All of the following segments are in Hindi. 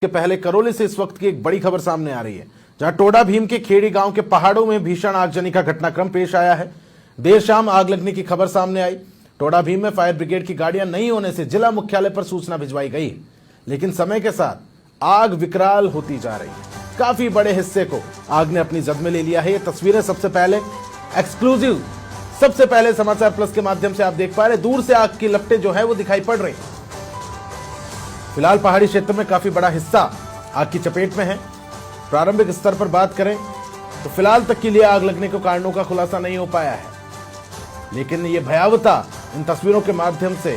के पहले करौली से इस वक्त की एक बड़ी खबर सामने आ रही है, जहां टोडा भीम के खेड़ी गांव के पहाड़ों में भीषण आगजनी का घटनाक्रम पेश आया है। देर शाम आग लगने की खबर सामने आई। टोडा भीम में फायर ब्रिगेड की गाड़ियां नहीं होने से जिला मुख्यालय पर सूचना भिजवाई गई, लेकिन समय के साथ आग विकराल होती जा रही है। काफी बड़े हिस्से को आग ने अपनी जद में ले लिया है। ये तस्वीरें सबसे पहले एक्सक्लूसिव, सबसे पहले समाचार प्लस के माध्यम से आप देख पा रहे, दूर से आग की लपटें जो है वो दिखाई पड़ रही। फिलहाल पहाड़ी क्षेत्र में काफी बड़ा हिस्सा आग की चपेट में है। प्रारंभिक स्तर पर बात करें तो फिलहाल तक के लिए आग लगने के कारणों का खुलासा नहीं हो पाया है, लेकिन ये भयावहता इन तस्वीरों के माध्यम से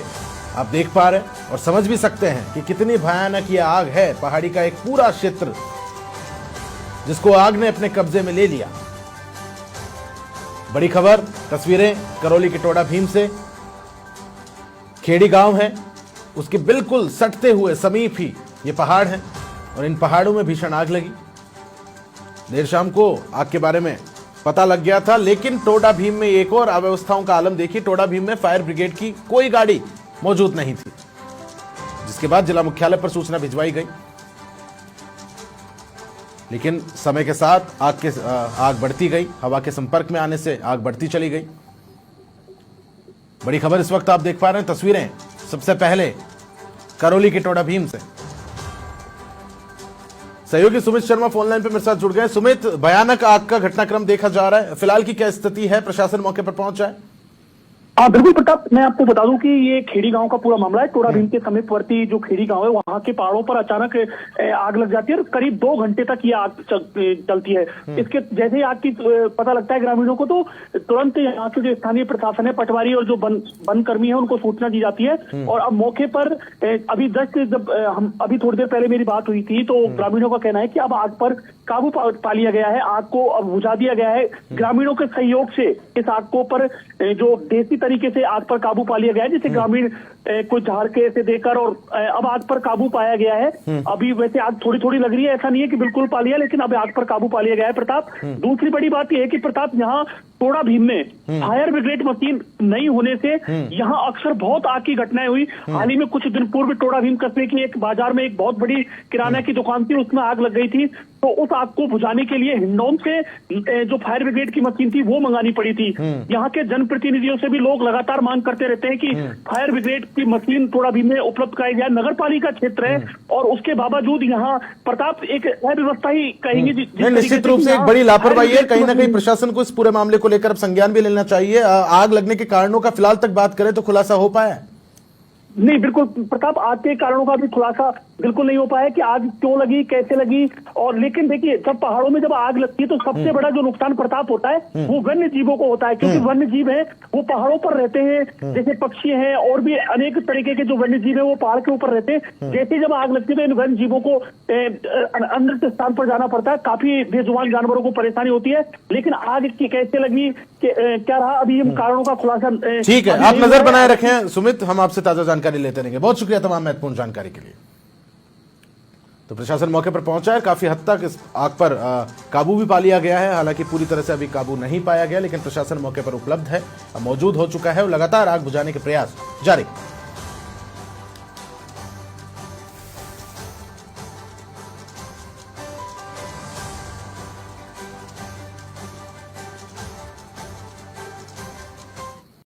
आप देख पा रहे हैं और समझ भी सकते हैं कि कितनी भयानक ये आग है। पहाड़ी का एक पूरा क्षेत्र जिसको आग ने अपने कब्जे में ले लिया। बड़ी खबर, तस्वीरें करौली के टोडा भीम से। खेड़ी गांव है, उसके बिल्कुल सटते हुए समीप ही ये पहाड़ है और इन पहाड़ों में भीषण आग लगी। देर शाम को आग के बारे में पता लग गया था, लेकिन टोडा भीम में एक और अव्यवस्थाओं का आलम देखिए। टोडा भीम में फायर ब्रिगेड की कोई गाड़ी मौजूद नहीं थी, जिसके बाद जिला मुख्यालय पर सूचना भिजवाई गई, लेकिन समय के साथ आग बढ़ती गई। हवा के संपर्क में आने से आग बढ़ती चली गई। बड़ी खबर इस वक्त आप देख पा रहे हैं, तस्वीरें सबसे पहले करौली के टोडा भीम से। सहयोगी सुमित शर्मा फोन लाइन पे मेरे साथ जुड़ गए। सुमित, भयानक आग का घटनाक्रम देखा जा रहा है, फिलहाल की क्या स्थिति है? प्रशासन मौके पर पहुंचा है? हाँ बिल्कुल प्रताप, मैं आपको बता दूं कि ये खेड़ी गांव का पूरा मामला है। टोडा भीम के समीपवर्ती जो खेड़ी गांव है, वहां के पहाड़ों पर अचानक आग लग जाती है और करीब 2 घंटे तक ये आग चलती है। इसके जैसे ही आग की पता लगता है ग्रामीणों को, तो तुरंत यहाँ के जो स्थानीय प्रशासन है, पटवारी और जो वन कर्मी है, उनको सूचना दी जाती है। और अब मौके पर अभी थोड़ी देर पहले मेरी बात हुई थी, तो ग्रामीणों का कहना है कि अब आग पर काबू पा लिया गया है, आग को अब बुझा दिया गया है। ग्रामीणों के सहयोग से इस आग को पर जो देसी तरीके से आग पर काबू पा लिया गया है, जिसे ग्रामीण कुछ झाड़ के ऐसे देकर और अब आग पर काबू पाया गया है। अभी वैसे आग थोड़ी थोड़ी लग रही है, ऐसा नहीं है कि बिल्कुल पा लिया, लेकिन अब आग पर काबू पा लिया गया है। प्रताप, दूसरी बड़ी बात यह है कि प्रताप, यहाँ टोडा भीम में फायर ब्रिगेड मशीन नहीं होने से यहाँ अक्सर बहुत आग की घटनाएं हुई। हाल ही में कुछ दिन पूर्व टोडा भीम कस्बे की एक बाजार में एक बहुत बड़ी किराना की दुकान थी, उसमें आग लग गई थी। तो उस आग को बुझाने के लिए हिंडौन से जो फायर ब्रिगेड की मशीन थी वो मंगानी पड़ी थी। यहाँ के जनप्रतिनिधियों से भी लोग लगातार मांग करते रहते हैं कि फायर ब्रिगेड की मशीन टोडा भीम में उपलब्ध कराई जाए। नगर पालिका क्षेत्र है और उसके बावजूद यहाँ प्रताप एक अव्यवस्था ही कहेंगे। निश्चित रूप से एक बड़ी लापरवाही है। कहीं ना कहीं प्रशासन को इस पूरे मामले को लेकर अब संज्ञान भी लेना चाहिए। आग लगने के कारणों का फिलहाल तक बात करें तो खुलासा हो पाया है? नहीं, बिल्कुल प्रताप, आग के कारणों का भी खुलासा बिल्कुल नहीं हो पाया कि आग क्यों लगी, कैसे लगी। और लेकिन देखिए, जब पहाड़ों में जब आग लगती है तो सबसे बड़ा जो नुकसान प्रताप होता है वो वन्य जीवों को होता है, क्योंकि वन्य जीव है वो पहाड़ों पर रहते हैं। जैसे पक्षी हैं और भी अनेक तरीके के जो वन्य जीव है वो पहाड़ के ऊपर रहते हैं। जैसे जब आग लगती है तो इन वन्य जीवों को अंदर के स्थान पर जाना पड़ता है, काफी बेजुबान जानवरों को परेशानी होती है। लेकिन आग की कैसे लगी, क्या रहा, अभी हम कारणों का खुलासा ठीक है, आप नजर बनाए रखें सुमित, हम आपसे ताजा जानकारी लेते रहेंगे। बहुत शुक्रिया तमाम महत्वपूर्ण जानकारी के लिए। तो प्रशासन मौके पर पहुंचा है, काफी हद तक इस आग पर काबू भी पा लिया गया है। हालांकि पूरी तरह से अभी काबू नहीं पाया गया, लेकिन प्रशासन मौके पर उपलब्ध है, मौजूद हो चुका है और लगातार आग बुझाने के प्रयास जारी।